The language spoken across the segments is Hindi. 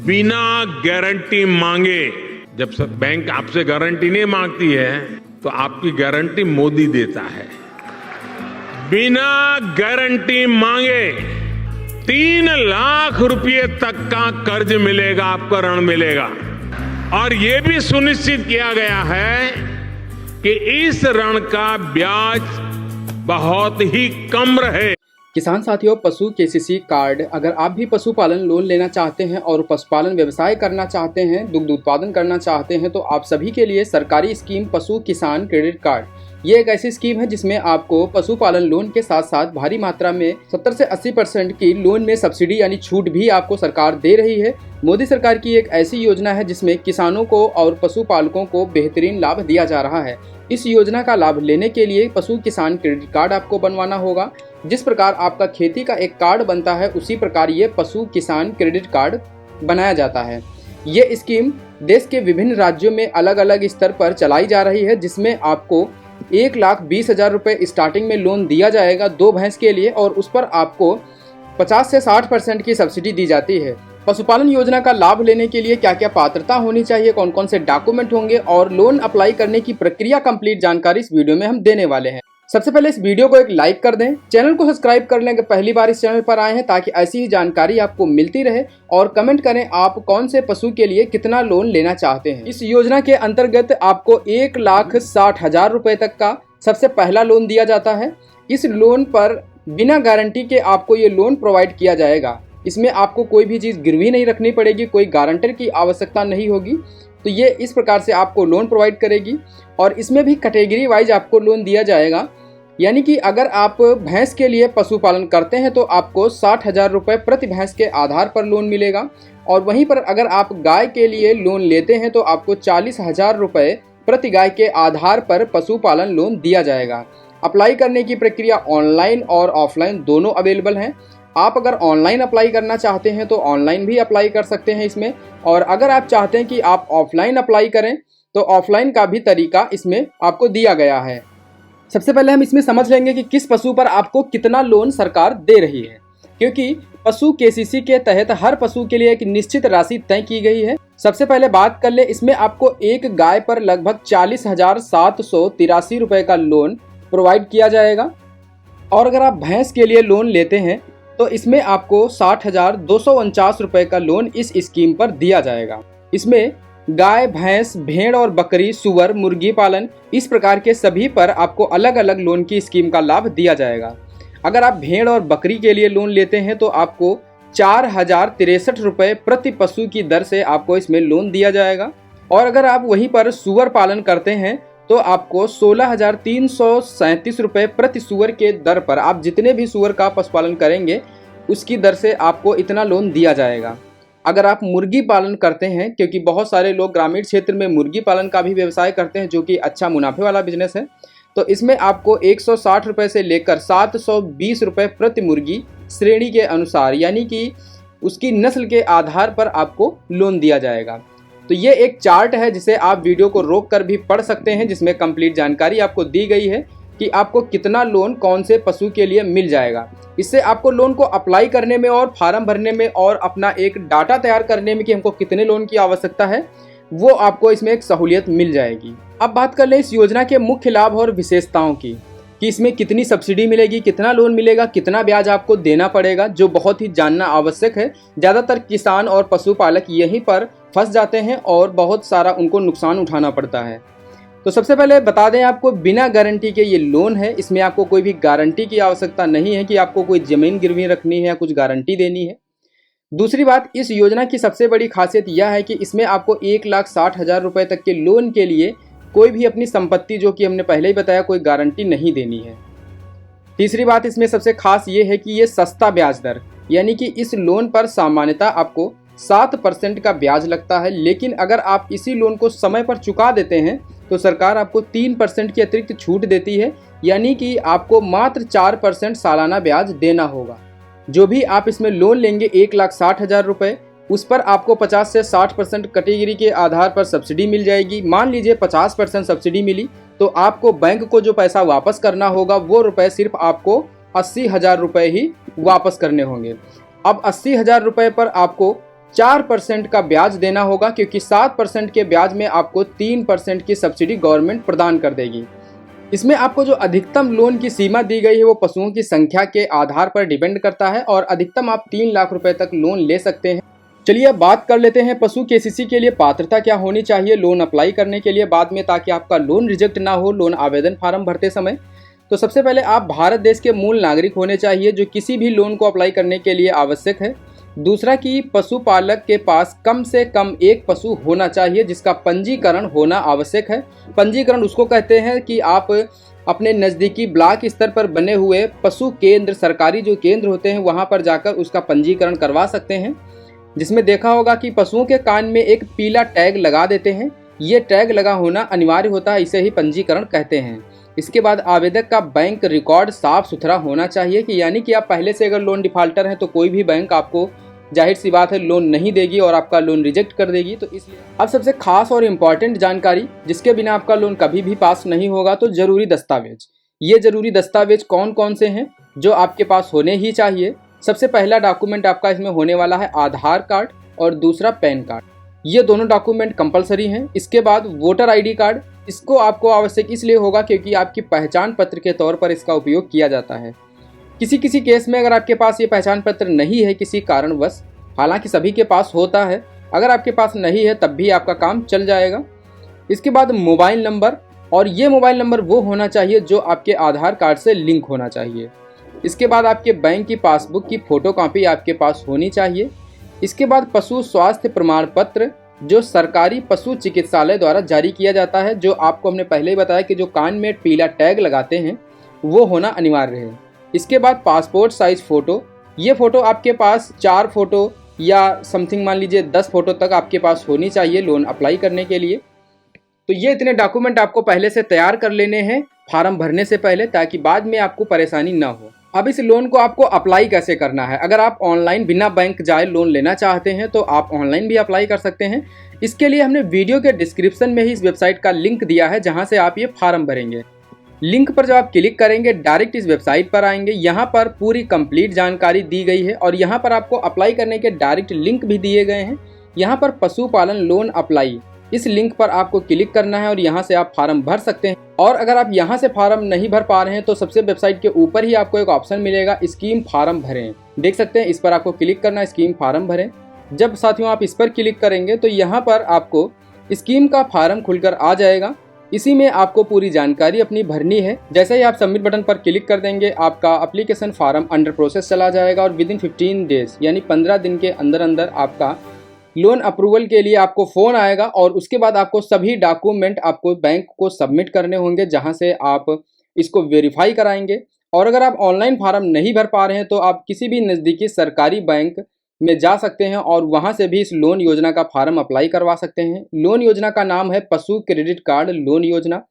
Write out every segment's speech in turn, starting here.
बिना गारंटी मांगे, जब बैंक आपसे गारंटी नहीं मांगती है तो आपकी गारंटी मोदी देता है। बिना गारंटी मांगे 3 लाख रुपए तक का कर्ज मिलेगा, आपको ऋण मिलेगा। और ये भी सुनिश्चित किया गया है कि इस ऋण का ब्याज बहुत ही कम रहे। किसान साथियों, पशु केसीसी कार्ड, अगर आप भी पशुपालन लोन लेना चाहते हैं और पशुपालन व्यवसाय करना चाहते हैं, दुग्ध उत्पादन करना चाहते हैं, तो आप सभी के लिए सरकारी स्कीम पशु किसान क्रेडिट कार्ड, ये एक ऐसी स्कीम है जिसमें आपको पशुपालन लोन के साथ साथ भारी मात्रा में 70 से 80% की लोन में सब्सिडी यानी छूट भी आपको सरकार दे रही है। मोदी सरकार की एक ऐसी योजना है जिसमें किसानों को और पशुपालकों को बेहतरीन लाभ दिया जा रहा है। इस योजना का लाभ लेने के लिए पशु किसान क्रेडिट कार्ड आपको बनवाना होगा। जिस प्रकार आपका खेती का एक कार्ड बनता है, उसी प्रकार ये पशु किसान क्रेडिट कार्ड बनाया जाता है। ये स्कीम देश के विभिन्न राज्यों में अलग अलग स्तर पर चलाई जा रही है, जिसमें आपको 1,20,000 रुपये स्टार्टिंग में लोन दिया जाएगा 2 भैंस के लिए, और उस पर आपको 50 से 60% की सब्सिडी दी जाती है। पशुपालन योजना का लाभ लेने के लिए क्या क्या पात्रता होनी चाहिए, कौन कौन से डॉक्यूमेंट होंगे और लोन अप्लाई करने की प्रक्रिया कंप्लीट जानकारी इस वीडियो में हम देने वाले हैं। सबसे पहले इस वीडियो को एक लाइक कर दें, चैनल को सब्सक्राइब कर लें अगर पहली बार इस चैनल पर आए हैं, ताकि ऐसी ही जानकारी आपको मिलती रहे, और कमेंट करें आप कौन से पशु के लिए कितना लोन लेना चाहते हैं। इस योजना के अंतर्गत आपको 1,60,000 रुपए तक का सबसे पहला लोन दिया जाता है। इस लोन पर बिना गारंटी के आपको ये लोन प्रोवाइड किया जाएगा। इसमें आपको कोई भी चीज़ गिरवी नहीं रखनी पड़ेगी, कोई गारंटर की आवश्यकता नहीं होगी। तो ये इस प्रकार से आपको लोन प्रोवाइड करेगी, और इसमें भी कैटेगरी वाइज आपको लोन दिया जाएगा। यानी कि अगर आप भैंस के लिए पशुपालन करते हैं तो आपको 60,000 रुपये प्रति भैंस के आधार पर लोन मिलेगा, और वहीं पर अगर आप गाय के लिए लोन लेते हैं तो आपको 40,000 रुपये प्रति गाय के आधार पर पशुपालन लोन दिया जाएगा। अप्लाई करने की प्रक्रिया ऑनलाइन और ऑफलाइन दोनों अवेलेबल हैं। आप अगर ऑनलाइन अप्लाई करना चाहते हैं तो ऑनलाइन भी अप्लाई कर सकते हैं इसमें, और अगर आप चाहते हैं कि आप ऑफलाइन अप्लाई करें तो ऑफलाइन का भी तरीका इसमें आपको दिया गया है। सबसे पहले हम इसमें समझ लेंगे कि किस पशु पर आपको कितना लोन सरकार दे रही है, क्योंकि पशु केसीसी के तहत हर पशु के लिए एक निश्चित राशि तय की गई है। सबसे पहले बात कर ले, इसमें आपको एक गाय पर लगभग 40,783 रुपये का लोन प्रोवाइड किया जाएगा, और अगर आप भैंस के लिए लोन लेते हैं तो इसमें आपको 60,249 रुपये का लोन इस स्कीम पर दिया जाएगा। इसमें गाय, भैंस, भेड़ और बकरी, सुअर, मुर्गी पालन, इस प्रकार के सभी पर आपको अलग अलग लोन की स्कीम का लाभ दिया जाएगा। अगर आप भेड़ और बकरी के लिए लोन लेते हैं तो आपको 4,063 रुपये प्रति पशु की दर से आपको इसमें लोन दिया जाएगा, और अगर आप वहीं पर सुअर पालन करते हैं तो आपको 16,337 रुपये प्रति सुअर के दर पर, आप जितने भी सुअर का पशुपालन करेंगे उसकी दर से आपको इतना लोन दिया जाएगा। अगर आप मुर्गी पालन करते हैं, क्योंकि बहुत सारे लोग ग्रामीण क्षेत्र में मुर्गी पालन का भी व्यवसाय करते हैं जो कि अच्छा मुनाफे वाला बिजनेस है, तो इसमें आपको 160 रुपये से लेकर 720 रुपये प्रति मुर्गी श्रेणी के अनुसार, यानी कि उसकी नस्ल के आधार पर आपको लोन दिया जाएगा। तो ये एक चार्ट है जिसे आप वीडियो को रोक कर भी पढ़ सकते हैं, जिसमें कंप्लीट जानकारी आपको दी गई है कि आपको कितना लोन कौन से पशु के लिए मिल जाएगा। इससे आपको लोन को अप्लाई करने में और फॉर्म भरने में और अपना एक डाटा तैयार करने में कि हमको कितने लोन की आवश्यकता है, वो आपको इसमें एक सहूलियत मिल जाएगी। अब बात कर लें इस योजना के मुख्य लाभ और विशेषताओं की, कि इसमें कितनी सब्सिडी मिलेगी, कितना लोन मिलेगा, कितना ब्याज आपको देना पड़ेगा, जो बहुत ही जानना आवश्यक है। ज़्यादातर किसान और पशुपालक यहीं पर फंस जाते हैं और बहुत सारा उनको नुकसान उठाना पड़ता है। तो सबसे पहले बता दें आपको, बिना गारंटी के ये लोन है। इसमें आपको कोई भी गारंटी की आवश्यकता नहीं है कि आपको कोई ज़मीन गिरवी रखनी है या कुछ गारंटी देनी है। दूसरी बात, इस योजना की सबसे बड़ी खासियत यह है कि इसमें आपको 1,60,000 रुपये तक के लोन के लिए कोई भी अपनी संपत्ति, जो कि हमने पहले ही बताया, कोई गारंटी नहीं देनी है। तीसरी बात इसमें सबसे खास ये है कि ये सस्ता ब्याज दर, यानी कि इस लोन पर सामान्यतः आपको 7% का ब्याज लगता है, लेकिन अगर आप इसी लोन को समय पर चुका देते हैं तो सरकार आपको 3% की अतिरिक्त छूट देती है, यानी कि आपको मात्र 4% सालाना ब्याज देना होगा। जो भी आप इसमें लोन लेंगे 1,60,000 रुपये, उस पर आपको 50 से 60% कैटेगरी के आधार पर सब्सिडी मिल जाएगी। मान लीजिए 50% सब्सिडी मिली तो आपको बैंक को जो पैसा वापस करना होगा वो रुपए सिर्फ आपको 80,000 रुपये ही वापस करने होंगे। अब 80,000 रुपये पर आपको 4% का ब्याज देना होगा, क्योंकि 7% के ब्याज में आपको 3% की सब्सिडी गवर्नमेंट प्रदान कर देगी। इसमें आपको जो अधिकतम लोन की सीमा दी गई है वो पशुओं की संख्या के आधार पर डिपेंड करता है और अधिकतम आप 3 लाख रुपए तक लोन ले सकते हैं। चलिए अब बात कर लेते हैं पशु केसीसी के लिए पात्रता क्या होनी चाहिए लोन अप्लाई करने के लिए बाद में, ताकि आपका लोन रिजेक्ट ना हो लोन आवेदन फार्म भरते समय। तो सबसे पहले आप भारत देश के मूल नागरिक होने चाहिए, जो किसी भी लोन को अप्लाई करने के लिए आवश्यक है। दूसरा कि पशुपालक के पास कम से कम एक पशु होना चाहिए जिसका पंजीकरण होना आवश्यक है। पंजीकरण उसको कहते हैं कि आप अपने नज़दीकी ब्लॉक स्तर पर बने हुए पशु केंद्र, सरकारी जो केंद्र होते हैं वहाँ पर जाकर उसका पंजीकरण करवा सकते हैं, जिसमें देखा होगा कि पशुओं के कान में एक पीला टैग लगा देते हैं। ये टैग लगा होना अनिवार्य होता है, इसे ही पंजीकरण कहते हैं। इसके बाद आवेदक का बैंक रिकॉर्ड साफ सुथरा होना चाहिए, कि यानी कि आप पहले से अगर लोन डिफाल्टर हैं तो कोई भी बैंक आपको जाहिर सी बात है लोन नहीं देगी और आपका लोन रिजेक्ट कर देगी। तो इसलिए अब सबसे खास और इम्पॉर्टेंट जानकारी जिसके बिना आपका लोन कभी भी पास नहीं होगा, तो जरूरी दस्तावेज। ये जरूरी दस्तावेज कौन कौन से हैं जो आपके पास होने ही चाहिए। सबसे पहला डॉक्यूमेंट आपका इसमें होने वाला है आधार कार्ड और दूसरा पैन कार्ड। ये दोनों डॉक्यूमेंट कंपलसरी हैं। इसके बाद वोटर आईडी कार्ड, इसको आपको आवश्यक इसलिए होगा क्योंकि आपकी पहचान पत्र के तौर पर इसका उपयोग किया जाता है। किसी किसी केस में अगर आपके पास ये पहचान पत्र नहीं है किसी कारणवश, हालांकि सभी के पास होता है, अगर आपके पास नहीं है तब भी आपका काम चल जाएगा। इसके बाद मोबाइल नंबर, और ये मोबाइल नंबर वो होना चाहिए जो आपके आधार कार्ड से लिंक होना चाहिए। इसके बाद आपके बैंक की पासबुक की फोटोकॉपी आपके पास होनी चाहिए। इसके बाद पशु स्वास्थ्य प्रमाण पत्र जो सरकारी पशु चिकित्सालय द्वारा जारी किया जाता है, जो आपको हमने पहले ही बताया कि जो कान में पीला टैग लगाते हैं वो होना अनिवार्य है। इसके बाद पासपोर्ट साइज फ़ोटो, ये फ़ोटो आपके पास 4 फोटो या समथिंग मान लीजिए 10 फोटो तक आपके पास होनी चाहिए लोन अप्लाई करने के लिए। तो ये इतने डॉक्यूमेंट आपको पहले से तैयार कर लेने हैं फार्म भरने से पहले, ताकि बाद में आपको परेशानी ना हो। अब इस लोन को आपको अप्लाई कैसे करना है। अगर आप ऑनलाइन बिना बैंक जाए लोन लेना चाहते हैं तो आप ऑनलाइन भी अप्लाई कर सकते हैं। इसके लिए हमने वीडियो के डिस्क्रिप्शन में ही इस वेबसाइट का लिंक दिया है, जहां से आप ये फार्म भरेंगे। लिंक पर जब आप क्लिक करेंगे डायरेक्ट इस वेबसाइट पर आएंगे। यहाँ पर पूरी कंप्लीट जानकारी दी गई है और यहाँ पर आपको अप्लाई करने के डायरेक्ट लिंक भी दिए गए हैं। यहाँ पर पशुपालन लोन अप्लाई, इस लिंक पर आपको क्लिक करना है और यहाँ से आप फार्म भर सकते हैं। और अगर आप यहाँ से फार्म नहीं भर पा रहे हैं तो सबसे वेबसाइट के ऊपर ही आपको एक ऑप्शन मिलेगा स्कीम फार्म भरें, देख सकते हैं। इस पर आपको क्लिक करना है, स्कीम फार्म भरें। जब साथियों आप इस पर क्लिक करेंगे तो यहाँ पर आपको स्कीम का फार्म खुलकर आ जाएगा। इसी में आपको पूरी जानकारी अपनी भरनी है। जैसे ही आप सबमिट बटन पर क्लिक कर देंगे आपका एप्लीकेशन फार्म अंडर प्रोसेस चला जाएगा और विदिन 15 डेज यानी 15 दिन के अंदर अंदर आपका लोन अप्रूवल के लिए आपको फ़ोन आएगा और उसके बाद आपको सभी डॉक्यूमेंट आपको बैंक को सबमिट करने होंगे, जहां से आप इसको वेरीफाई कराएंगे। और अगर आप ऑनलाइन फार्म नहीं भर पा रहे हैं तो आप किसी भी नज़दीकी सरकारी बैंक में जा सकते हैं और वहां से भी इस लोन योजना का फार्म अप्लाई करवा सकते हैं। लोन योजना का नाम है पशु क्रेडिट कार्ड लोन योजना,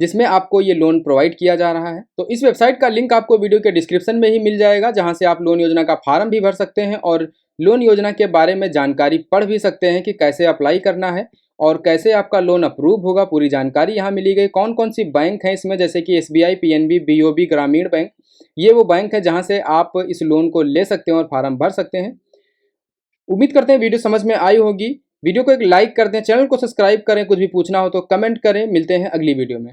जिसमें आपको ये लोन प्रोवाइड किया जा रहा है। तो इस वेबसाइट का लिंक आपको वीडियो के डिस्क्रिप्शन में ही मिल जाएगा, जहां से आप लोन योजना का फार्म भी भर सकते हैं और लोन योजना के बारे में जानकारी पढ़ भी सकते हैं कि कैसे अप्लाई करना है और कैसे आपका लोन अप्रूव होगा। पूरी जानकारी यहाँ मिली गई। कौन कौन सी बैंक है इसमें, जैसे कि SBI, PNB, BOB, ग्रामीण बैंक, ये वो बैंक है जहाँ से आप इस लोन को ले सकते हैं और फार्म भर सकते हैं। उम्मीद करते हैं वीडियो समझ में आई होगी। वीडियो को एक लाइक कर दें, चैनल को सब्सक्राइब करें, कुछ भी पूछना हो तो कमेंट करें। मिलते हैं अगली वीडियो में।